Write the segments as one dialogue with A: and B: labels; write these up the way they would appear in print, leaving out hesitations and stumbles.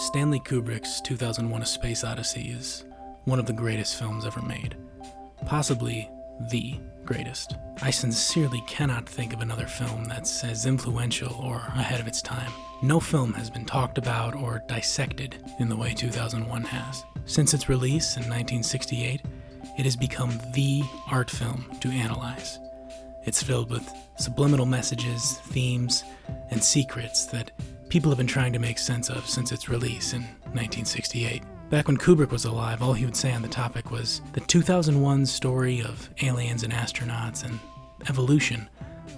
A: Stanley Kubrick's 2001: A Space Odyssey is one of the greatest films ever made. Possibly the greatest. I sincerely cannot think of another film that's as influential or ahead of its time. No film has been talked about or dissected in the way 2001 has. Since its release in 1968, it has become the art film to analyze. It's filled with subliminal messages, themes, and secrets that people have been trying to make sense of since its release in 1968. Back when Kubrick was alive, all he would say on the topic was the 2001 story of aliens and astronauts and evolution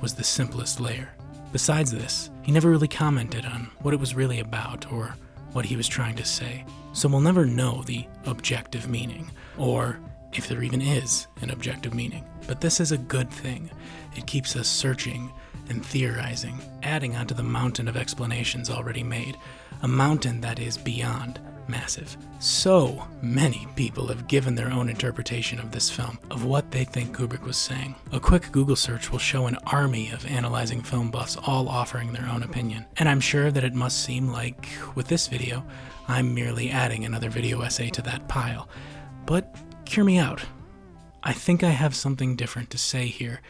A: was the simplest layer. Besides this, he never really commented on what it was really about or what he was trying to say. So we'll never know the objective meaning, or if there even is an objective meaning. But this is a good thing. It keeps us searching and theorizing, adding onto the mountain of explanations already made, a mountain that is beyond massive. So many people have given their own interpretation of this film, of what they think Kubrick was saying. A quick Google search will show an army of analyzing film buffs all offering their own opinion. And I'm sure that it must seem like, with this video, I'm merely adding another video essay to that pile. But hear me out. I think I have something different to say here,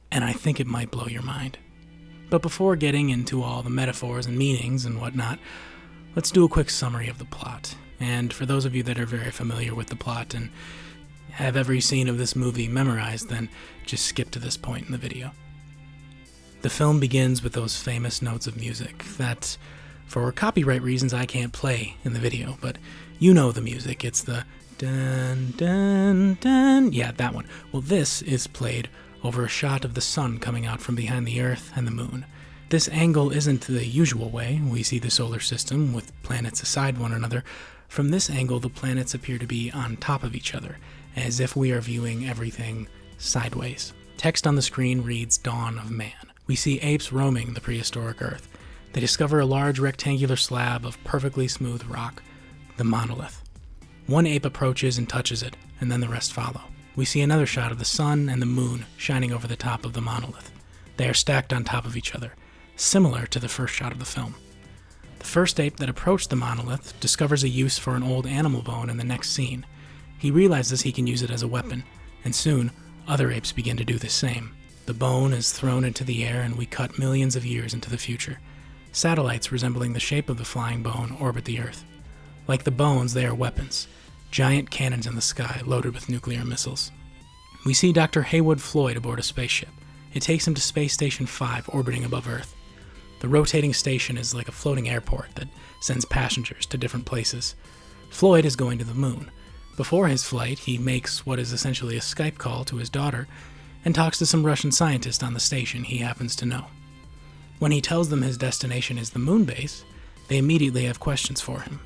A: and I think it might blow your mind. But before getting into all the metaphors and meanings and whatnot, let's do a quick summary of the plot. And for those of you that are very familiar with the plot and have every scene of this movie memorized, then just skip to this point in the video. The film begins with those famous notes of music that, for copyright reasons, I can't play in the video, but you know the music. It's the dun dun dun. Yeah, that one. Well, this is played over a shot of the sun coming out from behind the Earth and the moon. This angle isn't the usual way we see the solar system with planets aside one another. From this angle, the planets appear to be on top of each other, as if we are viewing everything sideways. Text on the screen reads Dawn of Man. We see apes roaming the prehistoric Earth. They discover a large rectangular slab of perfectly smooth rock, the Monolith. One ape approaches and touches it, and then the rest follow. We see another shot of the sun and the moon shining over the top of the Monolith. They are stacked on top of each other, similar to the first shot of the film. The first ape that approached the Monolith discovers a use for an old animal bone in the next scene. He realizes he can use it as a weapon, and soon, other apes begin to do the same. The bone is thrown into the air and we cut millions of years into the future. Satellites resembling the shape of the flying bone orbit the Earth. Like the bones, they are weapons. Giant cannons in the sky loaded with nuclear missiles. We see Dr. Heywood Floyd aboard a spaceship. It takes him to Space Station 5 orbiting above Earth. The rotating station is like a floating airport that sends passengers to different places. Floyd is going to the moon. Before his flight, he makes what is essentially a Skype call to his daughter and talks to some Russian scientist on the station he happens to know. When he tells them his destination is the moon base, they immediately have questions for him.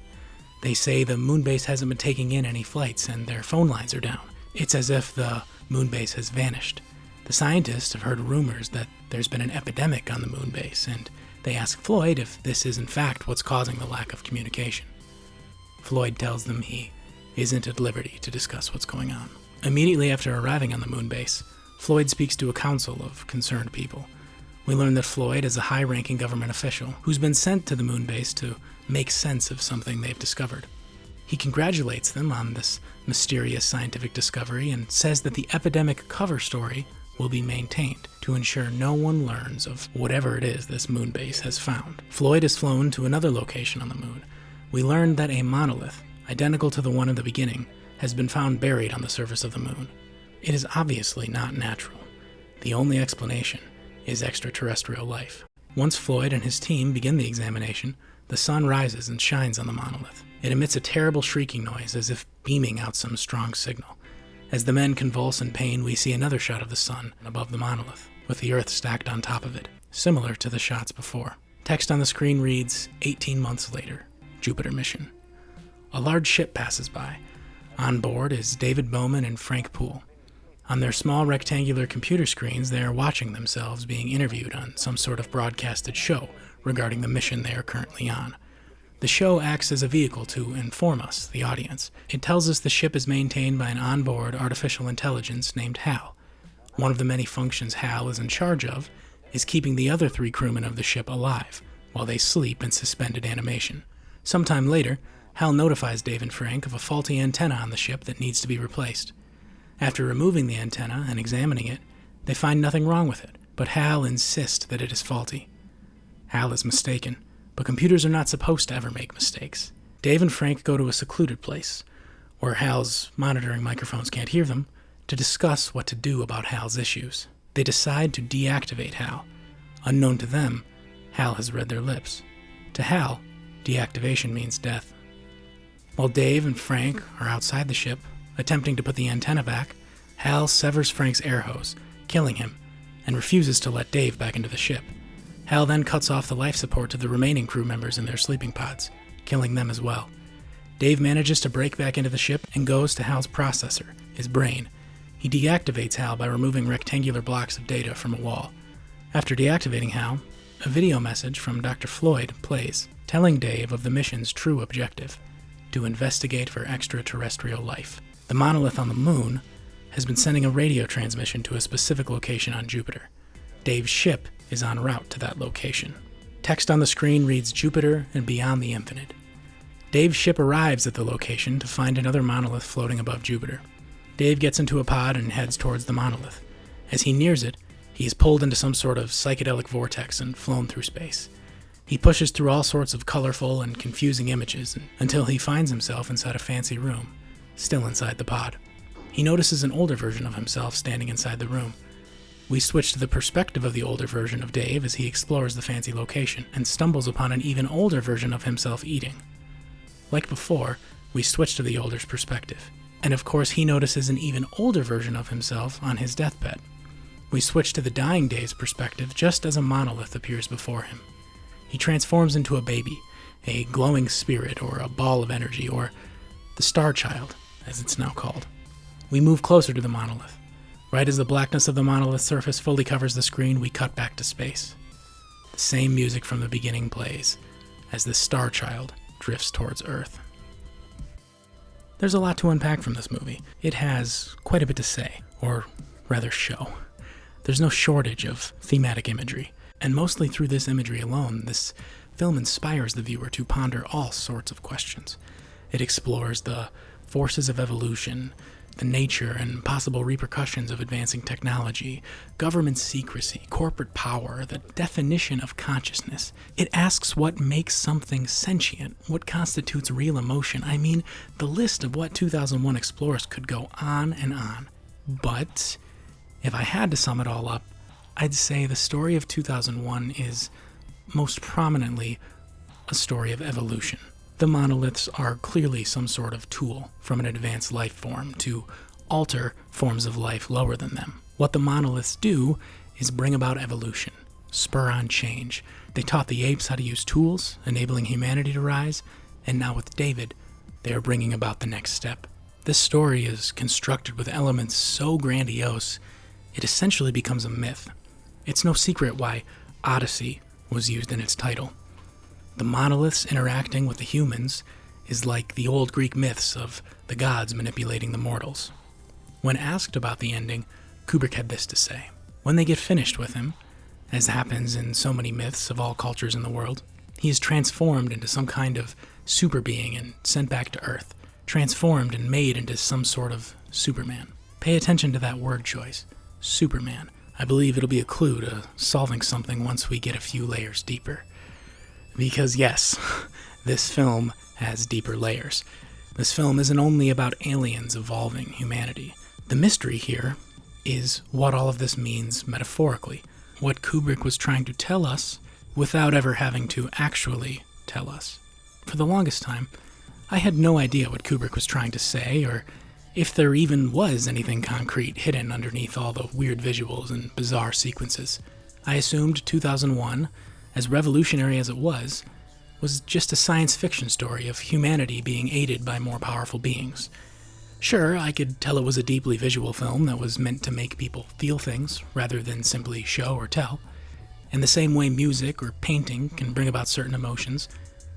A: They say the moon base hasn't been taking in any flights and their phone lines are down. It's as if the moon base has vanished. The scientists have heard rumors that there's been an epidemic on the moon base, and they ask Floyd if this is in fact what's causing the lack of communication. Floyd tells them he isn't at liberty to discuss what's going on. Immediately after arriving on the moon base, Floyd speaks to a council of concerned people. We learn that Floyd is a high-ranking government official who's been sent to the moon base to make sense of something they've discovered. He congratulates them on this mysterious scientific discovery and says that the epidemic cover story will be maintained to ensure no one learns of whatever it is this moon base has found. Floyd is flown to another location on the moon. We learn that a monolith, identical to the one in the beginning, has been found buried on the surface of the moon. It is obviously not natural. The only explanation is extraterrestrial life. Once Floyd and his team begin the examination, the sun rises and shines on the monolith. It emits a terrible shrieking noise as if beaming out some strong signal. As the men convulse in pain, we see another shot of the sun above the monolith, with the Earth stacked on top of it, similar to the shots before. Text on the screen reads, 18 months later, Jupiter mission. A large ship passes by. On board is David Bowman and Frank Poole. On their small rectangular computer screens, they are watching themselves being interviewed on some sort of broadcasted show regarding the mission they are currently on. The show acts as a vehicle to inform us, the audience. It tells us the ship is maintained by an onboard artificial intelligence named HAL. One of the many functions HAL is in charge of is keeping the other 3 crewmen of the ship alive while they sleep in suspended animation. Sometime later, Hal notifies Dave and Frank of a faulty antenna on the ship that needs to be replaced. After removing the antenna and examining it, they find nothing wrong with it, but Hal insists that it is faulty. Hal is mistaken, but computers are not supposed to ever make mistakes. Dave and Frank go to a secluded place, where Hal's monitoring microphones can't hear them, to discuss what to do about Hal's issues. They decide to deactivate Hal. Unknown to them, Hal has read their lips. To Hal, deactivation means death. While Dave and Frank are outside the ship, attempting to put the antenna back, Hal severs Frank's air hose, killing him, and refuses to let Dave back into the ship. Hal then cuts off the life support to the remaining crew members in their sleeping pods, killing them as well. Dave manages to break back into the ship and goes to Hal's processor, his brain. He deactivates Hal by removing rectangular blocks of data from a wall. After deactivating Hal, a video message from Dr. Floyd plays, telling Dave of the mission's true objective, to investigate for extraterrestrial life. The Monolith on the moon has been sending a radio transmission to a specific location on Jupiter. Dave's ship is en route to that location. Text on the screen reads Jupiter and beyond the infinite. Dave's ship arrives at the location to find another monolith floating above Jupiter. Dave gets into a pod and heads towards the monolith. As he nears it, he is pulled into some sort of psychedelic vortex and flown through space. He pushes through all sorts of colorful and confusing images until he finds himself inside a fancy room, still inside the pod. He notices an older version of himself standing inside the room. We switch to the perspective of the older version of Dave as he explores the fancy location and stumbles upon an even older version of himself eating. Like before, we switch to the older's perspective, and of course he notices an even older version of himself on his deathbed. We switch to the dying Dave's perspective just as a monolith appears before him. He transforms into a baby, a glowing spirit or a ball of energy, or the Star Child, as it's now called. We move closer to the monolith. Right as the blackness of the monolith's surface fully covers the screen, we cut back to space. The same music from the beginning plays as the Star Child drifts towards Earth. There's a lot to unpack from this movie. It has quite a bit to say, or rather show. There's no shortage of thematic imagery, and mostly through this imagery alone, this film inspires the viewer to ponder all sorts of questions. It explores the forces of evolution, the nature and possible repercussions of advancing technology, government secrecy, corporate power, the definition of consciousness. It asks what makes something sentient, what constitutes real emotion. I mean, the list of what 2001 explores could go on and on. But if I had to sum it all up, I'd say the story of 2001 is most prominently a story of evolution. The monoliths are clearly some sort of tool from an advanced life form to alter forms of life lower than them. What the monoliths do is bring about evolution, spur on change. They taught the apes how to use tools, enabling humanity to rise, and now with David, they are bringing about the next step. This story is constructed with elements so grandiose, it essentially becomes a myth. It's no secret why Odyssey was used in its title. The monoliths interacting with the humans is like the old Greek myths of the gods manipulating the mortals. When asked about the ending, Kubrick had this to say. When they get finished with him, as happens in so many myths of all cultures in the world, he is transformed into some kind of super being and sent back to Earth, transformed and made into some sort of Superman. Pay attention to that word choice, Superman. I believe it'll be a clue to solving something once we get a few layers deeper. Because yes, this film has deeper layers. This film isn't only about aliens evolving humanity. The mystery here is what all of this means metaphorically. What Kubrick was trying to tell us without ever having to actually tell us. For the longest time, I had no idea what Kubrick was trying to say, or if there even was anything concrete hidden underneath all the weird visuals and bizarre sequences. I assumed 2001, as revolutionary as it was just a science fiction story of humanity being aided by more powerful beings. Sure, I could tell it was a deeply visual film that was meant to make people feel things rather than simply show or tell. In the same way music or painting can bring about certain emotions,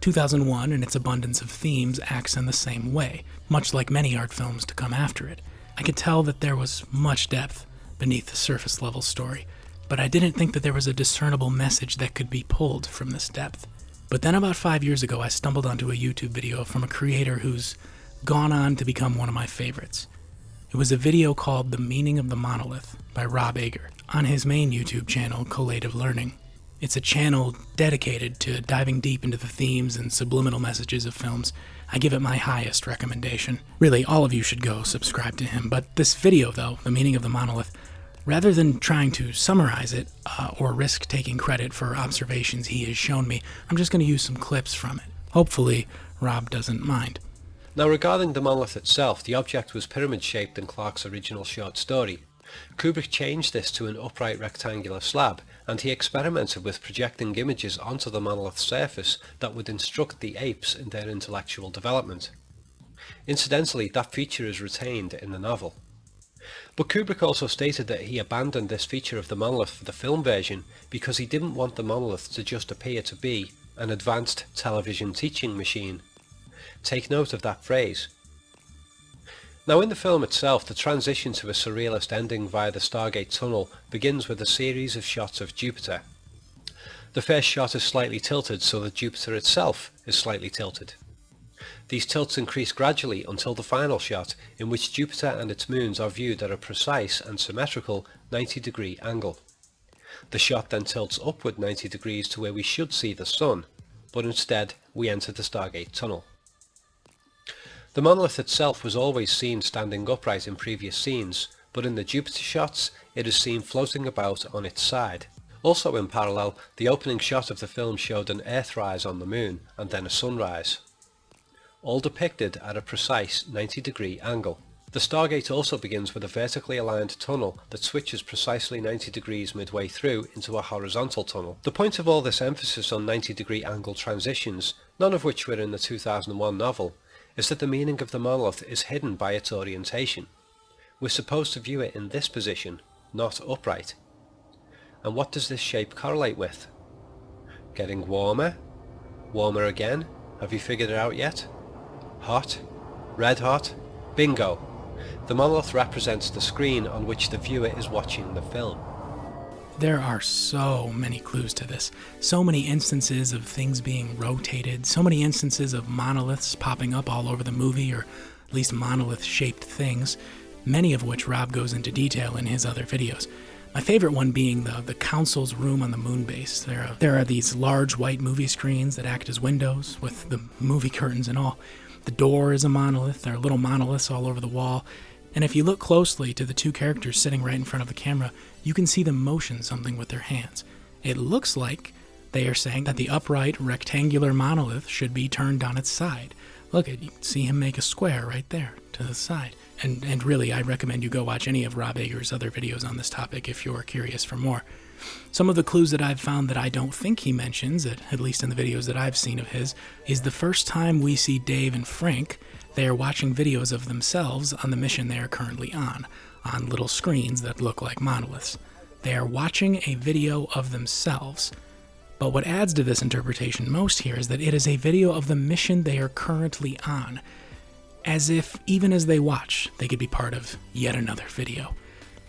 A: 2001 and its abundance of themes acts in the same way, much like many art films to come after it. I could tell that there was much depth beneath the surface level story, but I didn't think that there was a discernible message that could be pulled from this depth. But then about 5 years ago, I stumbled onto a YouTube video from a creator who's gone on to become one of my favorites. It was a video called The Meaning of the Monolith by Ager on his main YouTube channel, Collative Learning. It's a channel dedicated to diving deep into the themes and subliminal messages of films. I give it my highest recommendation. Really, all of you should go subscribe to him. But this video, though, The Meaning of the Monolith, rather than trying to summarize it or risk taking credit for observations he has shown me, I'm just going to use some clips from it. Hopefully, Rob doesn't mind.
B: Now, regarding the monolith itself, the object was pyramid-shaped in Clarke's original short story. Kubrick changed this to an upright rectangular slab, and he experimented with projecting images onto the monolith's surface that would instruct the apes in their intellectual development. Incidentally, that feature is retained in the novel. But Kubrick also stated that he abandoned this feature of the monolith for the film version because he didn't want the monolith to just appear to be an advanced television teaching machine. Take note of that phrase. Now, in the film itself, the transition to a surrealist ending via the Stargate tunnel begins with a series of shots of Jupiter. The first shot is slightly tilted so that Jupiter itself is slightly tilted. These tilts increase gradually until the final shot, in which Jupiter and its moons are viewed at a precise and symmetrical 90-degree angle. The shot then tilts upward 90 degrees to where we should see the Sun, but instead we enter the Stargate tunnel. The monolith itself was always seen standing upright in previous scenes, but in the Jupiter shots it is seen floating about on its side. Also in parallel, the opening shot of the film showed an Earthrise on the moon and then a sunrise, all depicted at a precise 90-degree angle. The Stargate also begins with a vertically aligned tunnel that switches precisely 90 degrees midway through into a horizontal tunnel. The point of all this emphasis on 90-degree angle transitions, none of which were in the 2001 novel, is that the meaning of the monolith is hidden by its orientation. We're supposed to view it in this position, not upright. And what does this shape correlate with? Getting warmer? Warmer again? Have you figured it out yet? Hot? Red hot? Bingo! The monolith represents the screen on which the viewer is watching the film.
A: There are so many clues to this, so many instances of things being rotated, so many instances of monoliths popping up all over the movie, or at least monolith-shaped things, many of which Rob goes into detail in his other videos. My favorite one being the council's room on the moon base. There are these large white movie screens that act as windows with the movie curtains and all. The door is a monolith, there are little monoliths all over the wall, and if you look closely to the two characters sitting right in front of the camera, you can see them motion something with their hands. It looks like they are saying that the upright, rectangular monolith should be turned on its side. Look, you can see him make a square right there to the side. And really, I recommend you go watch any of Rob Ager's other videos on this topic if you're curious for more. Some of the clues that I've found that I don't think he mentions, at least in the videos that I've seen of his, is the first time we see Dave and Frank, they are watching videos of themselves on the mission they are currently on little screens that look like monoliths. They are watching a video of themselves. But what adds to this interpretation most here is that it is a video of the mission they are currently on, as if, even as they watch, they could be part of yet another video.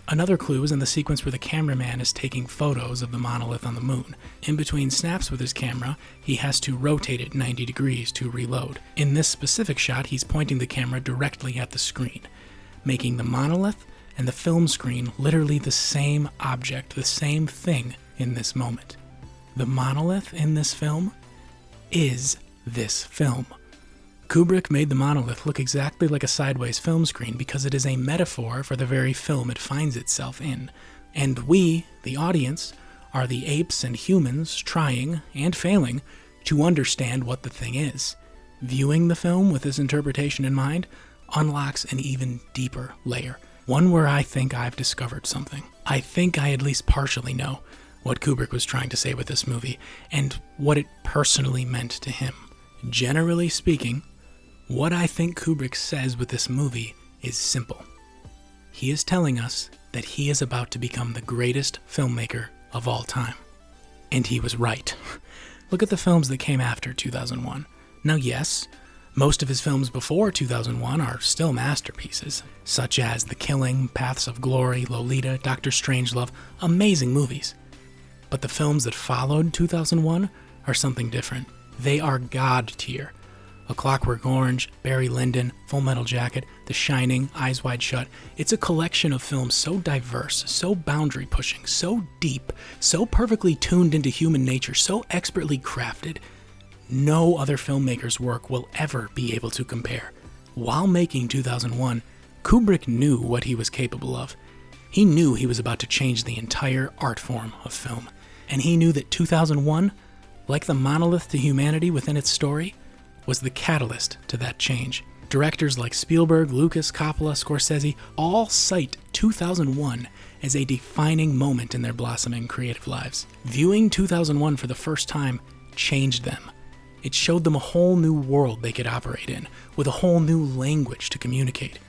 A: Another clue is in the sequence where the cameraman is taking photos of the monolith on the moon. In between snaps with his camera, he has to rotate it 90 degrees to reload. In this specific shot, he's pointing the camera directly at the screen, making the monolith and the film screen literally the same object, the same thing in this moment. The monolith in this film is this film. Kubrick made the monolith look exactly like a sideways film screen because it is a metaphor for the very film it finds itself in. And we, the audience, are the apes and humans trying, and failing, to understand what the thing is. Viewing the film with this interpretation in mind unlocks an even deeper layer, one where I think I've discovered something. I think I at least partially know what Kubrick was trying to say with this movie, and what it personally meant to him. Generally speaking, what I think Kubrick says with this movie is simple. He is telling us that he is about to become the greatest filmmaker of all time. And he was right. Look at the films that came after 2001. Now yes, most of his films before 2001 are still masterpieces, such as The Killing, Paths of Glory, Lolita, Dr. Strangelove, amazing movies. But the films that followed 2001 are something different. They are God tier. A Clockwork Orange, Barry Lyndon, Full Metal Jacket, The Shining, Eyes Wide Shut. It's a collection of films so diverse, so boundary-pushing, so deep, so perfectly tuned into human nature, so expertly crafted. No other filmmaker's work will ever be able to compare. While making 2001, Kubrick knew what he was capable of. He knew he was about to change the entire art form of film. And he knew that 2001, like the monolith to humanity within its story, was the catalyst to that change. Directors like Spielberg, Lucas, Coppola, Scorsese all cite 2001 as a defining moment in their blossoming creative lives. Viewing 2001 for the first time changed them. It showed them a whole new world they could operate in, with a whole new language to communicate.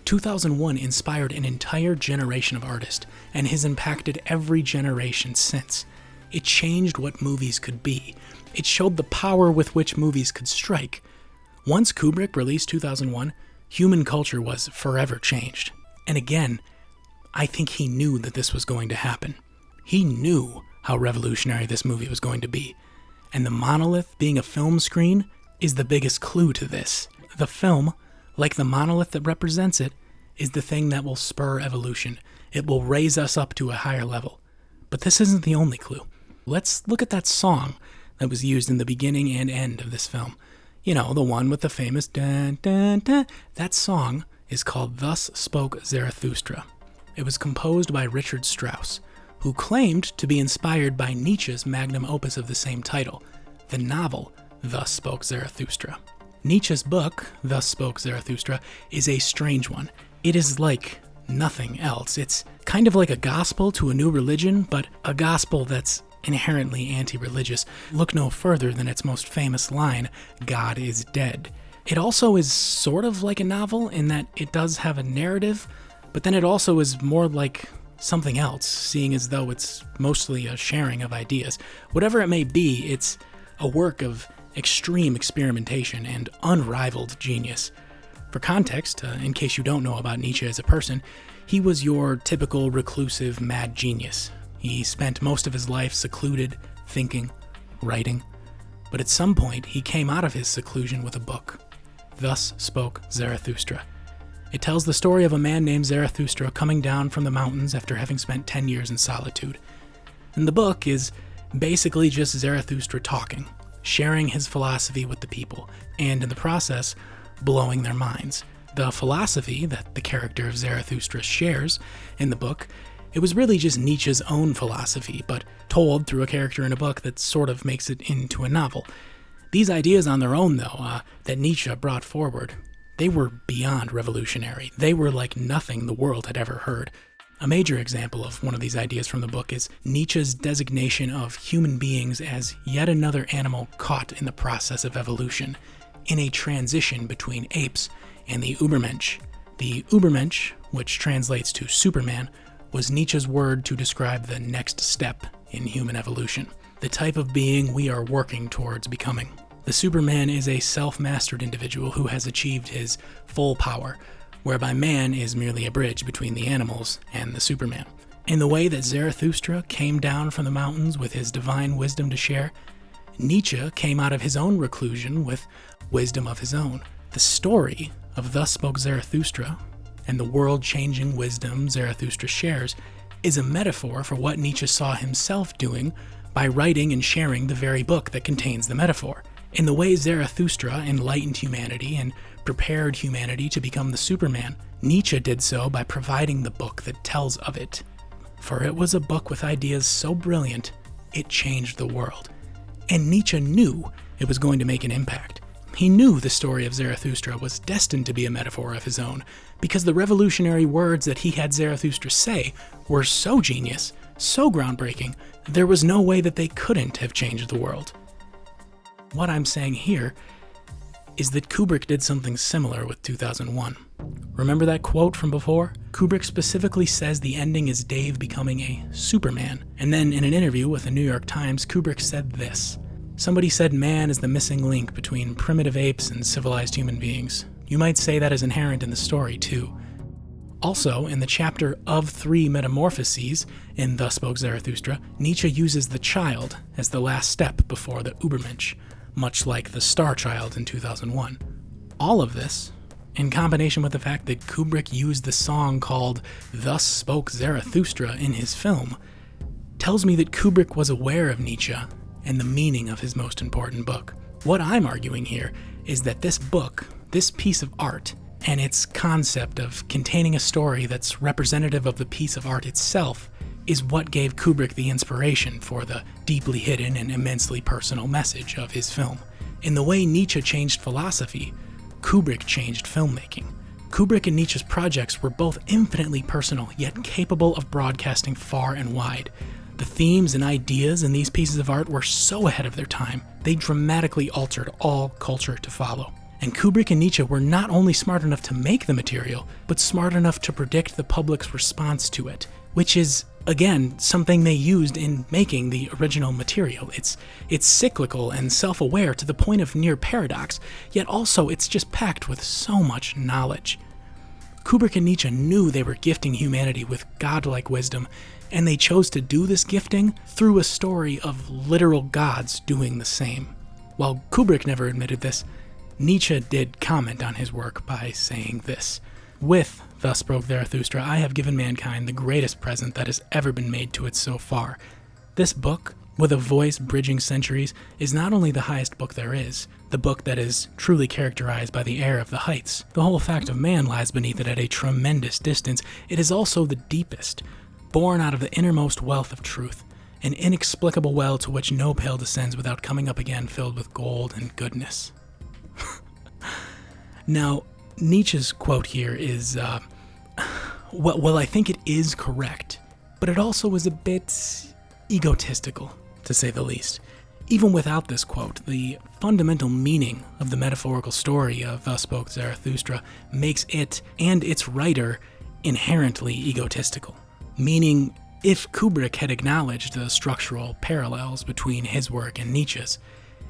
A: 2001 inspired an entire generation of artists, and has impacted every generation since. It changed what movies could be. It showed the power with which movies could strike. Once Kubrick released 2001, human culture was forever changed. And again, I think he knew that this was going to happen. He knew how revolutionary this movie was going to be. And the monolith being a film screen is the biggest clue to this. The film, like the monolith that represents it, is the thing that will spur evolution. It will raise us up to a higher level. But this isn't the only clue. Let's look at that song that was used in the beginning and end of this film. You know, the one with the famous dun dun dun. That song is called Thus Spoke Zarathustra. It was composed by Richard Strauss, who claimed to be inspired by Nietzsche's magnum opus of the same title, the novel Thus Spoke Zarathustra. Nietzsche's book, Thus Spoke Zarathustra, is a strange one. It is like nothing else. It's kind of like a gospel to a new religion, but a gospel that's inherently anti-religious. Look no further than its most famous line, God is dead. It also is sort of like a novel in that it does have a narrative, but then it also is more like something else, seeing as though it's mostly a sharing of ideas. Whatever it may be, it's a work of extreme experimentation and unrivaled genius. For context, in case you don't know about Nietzsche as a person, he was your typical reclusive mad genius. He spent most of his life secluded, thinking, writing. But at some point, he came out of his seclusion with a book. Thus Spoke Zarathustra. It tells the story of a man named Zarathustra coming down from the mountains after having spent 10 years in solitude. And the book is basically just Zarathustra talking, sharing his philosophy with the people, and in the process, blowing their minds. The philosophy that the character of Zarathustra shares in the book, it was really just Nietzsche's own philosophy, but told through a character in a book that sort of makes it into a novel. These ideas on their own, though, that Nietzsche brought forward, they were beyond revolutionary. They were like nothing the world had ever heard. A major example of one of these ideas from the book is Nietzsche's designation of human beings as yet another animal caught in the process of evolution, in a transition between apes and the Übermensch. The Übermensch, which translates to Superman, was Nietzsche's word to describe the next step in human evolution, the type of being we are working towards becoming. The Superman is a self-mastered individual who has achieved his full power, whereby man is merely a bridge between the animals and the Superman. In the way that Zarathustra came down from the mountains with his divine wisdom to share, Nietzsche came out of his own reclusion with wisdom of his own. The story of Thus Spoke Zarathustra, and the world-changing wisdom Zarathustra shares, is a metaphor for what Nietzsche saw himself doing by writing and sharing the very book that contains the metaphor. In the way Zarathustra enlightened humanity and prepared humanity to become the Superman, Nietzsche did so by providing the book that tells of it. For it was a book with ideas so brilliant, it changed the world. And Nietzsche knew it was going to make an impact. He knew the story of Zarathustra was destined to be a metaphor of his own, because the revolutionary words that he had Zarathustra say were so genius, so groundbreaking, there was no way that they couldn't have changed the world. What I'm saying here is that Kubrick did something similar with 2001. Remember that quote from before? Kubrick specifically says the ending is Dave becoming a Superman. And then in an interview with the New York Times, Kubrick said this: "Somebody said man is the missing link between primitive apes and civilized human beings. You might say that is inherent in the story, too." Also, in the chapter of 3 Metamorphoses in Thus Spoke Zarathustra, Nietzsche uses the child as the last step before the Übermensch. much like The Star Child in 2001. All of this, in combination with the fact that Kubrick used the song called Thus Spoke Zarathustra in his film, tells me that Kubrick was aware of Nietzsche and the meaning of his most important book. What I'm arguing here is that this book, this piece of art, and its concept of containing a story that's representative of the piece of art itself is what gave Kubrick the inspiration for the deeply hidden and immensely personal message of his film. In the way Nietzsche changed philosophy, Kubrick changed filmmaking. Kubrick and Nietzsche's projects were both infinitely personal, yet capable of broadcasting far and wide. The themes and ideas in these pieces of art were so ahead of their time, they dramatically altered all culture to follow. And Kubrick and Nietzsche were not only smart enough to make the material, but smart enough to predict the public's response to it, which is, again, something they used in making the original material. It's cyclical and self-aware to the point of near paradox, yet also it's just packed with so much knowledge. Kubrick and Nietzsche knew they were gifting humanity with godlike wisdom, and they chose to do this gifting through a story of literal gods doing the same. While Kubrick never admitted this, Nietzsche did comment on his work by saying this: "With Thus Spoke Zarathustra, I have given mankind the greatest present that has ever been made to it so far. This book, with a voice bridging centuries, is not only the highest book there is, the book that is truly characterized by the air of the heights. The whole fact of man lies beneath it at a tremendous distance. It is also the deepest, born out of the innermost wealth of truth, an inexplicable well to which no pail descends without coming up again filled with gold and goodness." Now, Nietzsche's quote here is, well, I think it is correct, but it also is a bit egotistical, to say the least. Even without this quote, the fundamental meaning of the metaphorical story of Thus Spoke Zarathustra makes it, and its writer, inherently egotistical. Meaning, if Kubrick had acknowledged the structural parallels between his work and Nietzsche's,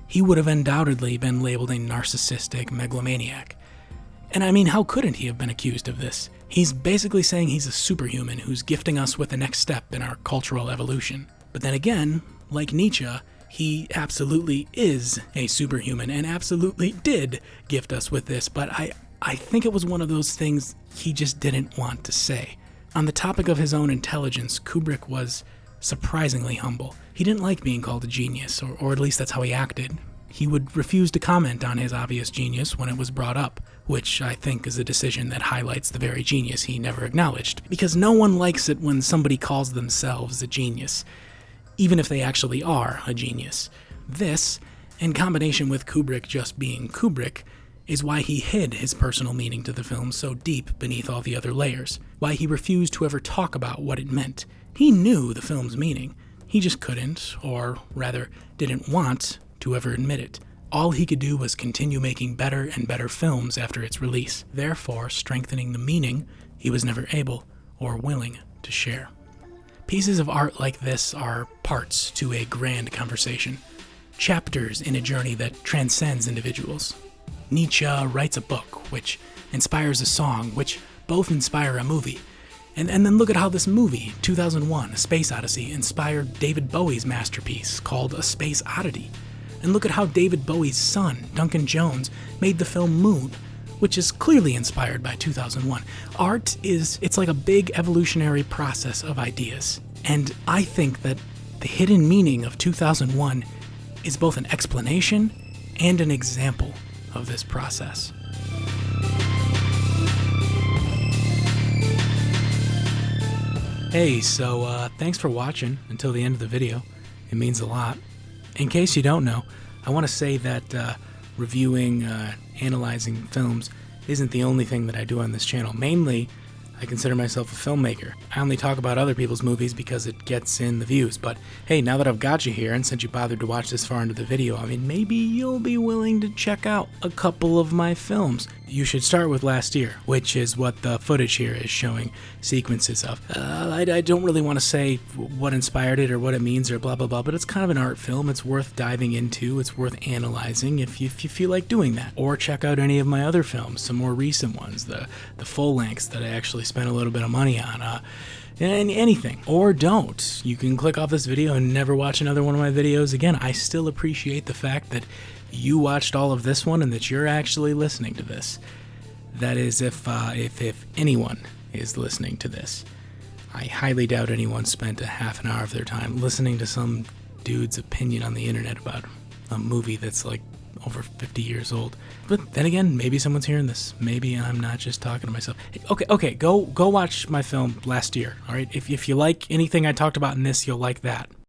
A: he would have undoubtedly been labeled a narcissistic megalomaniac. And I mean, how couldn't he have been accused of this? He's basically saying he's a superhuman who's gifting us with the next step in our cultural evolution. But then again, like Nietzsche, he absolutely is a superhuman and absolutely did gift us with this, but I think it was one of those things he just didn't want to say. On the topic of his own intelligence, Kubrick was surprisingly humble. He didn't like being called a genius, or at least that's how he acted. He would refuse to comment on his obvious genius when it was brought up, which I think is a decision that highlights the very genius he never acknowledged, because no one likes it when somebody calls themselves a genius, even if they actually are a genius. This, in combination with Kubrick just being Kubrick, is why he hid his personal meaning to the film so deep beneath all the other layers, why he refused to ever talk about what it meant. He knew the film's meaning, he just couldn't, or rather didn't want, to ever admit it. All he could do was continue making better and better films after its release, therefore strengthening the meaning he was never able or willing to share. Pieces of art like this are parts to a grand conversation, chapters in a journey that transcends individuals. Nietzsche writes a book, which inspires a song, which both inspire a movie. And then look at how this movie, 2001, A Space Odyssey, inspired David Bowie's masterpiece called A Space Oddity. And look at how David Bowie's son, Duncan Jones, made the film Moon, which is clearly inspired by 2001. Art it's like a big evolutionary process of ideas. And I think that the hidden meaning of 2001 is both an explanation and an example of this process. Hey, so thanks for watching until the end of the video. It means a lot. In case you don't know, I want to say that reviewing, analyzing films isn't the only thing that I do on this channel. Mainly, I consider myself a filmmaker. I only talk about other people's movies because it gets in the views, but hey, now that I've got you here, and since you bothered to watch this far into the video, I mean, maybe you'll be willing to check out a couple of my films. You should start with Lasttier, which is what the footage here is showing sequences of. I don't really want to say what inspired it or what it means or blah blah blah, but it's kind of an art film. It's worth diving into, it's worth analyzing if you feel like doing that. Or check out any of my other films, some more recent ones, the full lengths that I actually spent a little bit of money on. anything, or don't. You can click off this video and never watch another one of my videos again. I still appreciate the fact that you watched all of this one and that you're actually listening to this. That is, if anyone is listening to this. I highly doubt anyone spent a half an hour of their time listening to some dude's opinion on the internet about a movie that's like over 50 years old. But then again, maybe someone's hearing this. Maybe I'm not just talking to myself. Okay, go watch my film Lasttier, all right? If you like anything I talked about in this, you'll like that.